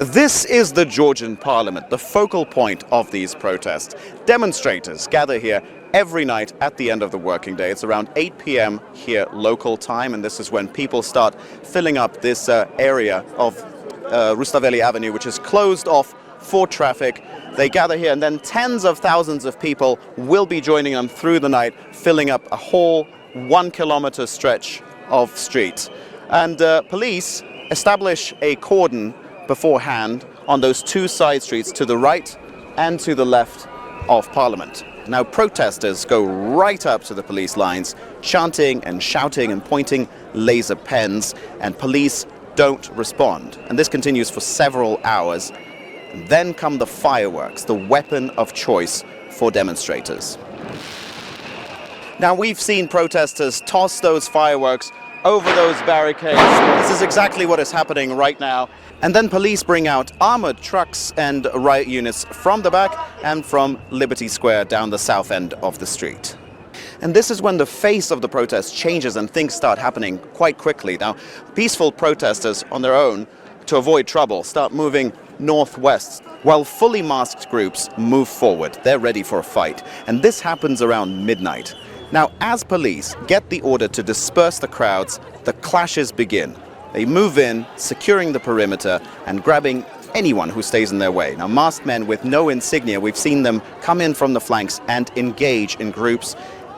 This is the Georgian parliament, the focal point of these protests. Demonstrators gather here every night at the end of the working day. It's around 8 p.m. here local time, and this is when people start filling up this area of Rustaveli Avenue, which is closed off for traffic. They gather here, and then tens of thousands of people will be joining them through the night, filling up a whole 1 kilometer stretch of street. And police establish a cordon beforehand on those two side streets to the right and to the left of Parliament. Now protesters go right up to the police lines, chanting and shouting and pointing laser pens, and police don't respond. And this continues for several hours. And then come the fireworks, the weapon of choice for demonstrators. Now we've seen protesters toss those fireworks over those barricades. This is exactly what is happening right now. And then police bring out armored trucks and riot units from the back and from Liberty Square down the south end of the street. And this is when the face of the protest changes and things start happening quite quickly. Now, peaceful protesters on their own, to avoid trouble, start moving northwest, while fully masked groups move forward. They're ready for a fight. And this happens around midnight. Now, as police get the order to disperse the crowds, the clashes begin. They move in, securing the perimeter and grabbing anyone who stays in their way. Now, masked men with no insignia, we've seen them come in from the flanks and engage in groups.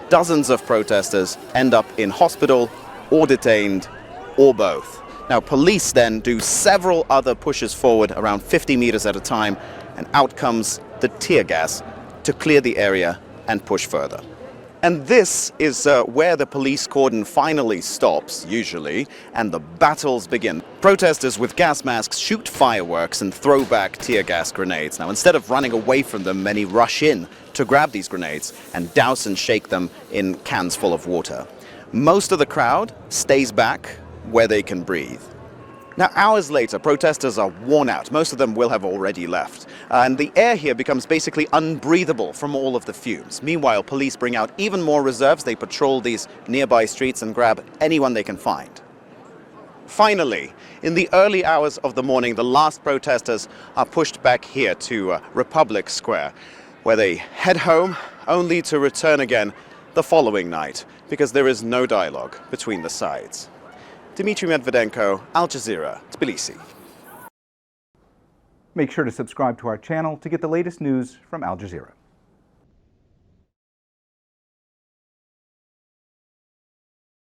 Dozens of protesters end up in hospital or detained, or both. Now, police then do several other pushes forward around 50 meters at a time, and out comes the tear gas to clear the area and push further. And this is where the police cordon finally stops, usually, and the battles begin. Protesters with gas masks shoot fireworks and throw back tear gas grenades. Now, instead of running away from them, many rush in to grab these grenades and douse and shake them in cans full of water. Most of the crowd stays back where they can breathe. Now, hours later, protesters are worn out. Most of them will have already left. And the air here becomes basically unbreathable from all of the fumes. Meanwhile, police bring out even more reserves. They patrol these nearby streets and grab anyone they can find. Finally, in the early hours of the morning, the last protesters are pushed back here to Republic Square, where they head home only to return again the following night, because there is no dialogue between the sides. Dmitry Medvedenko, Al Jazeera, Tbilisi. Make sure to subscribe to our channel to get the latest news from Al Jazeera.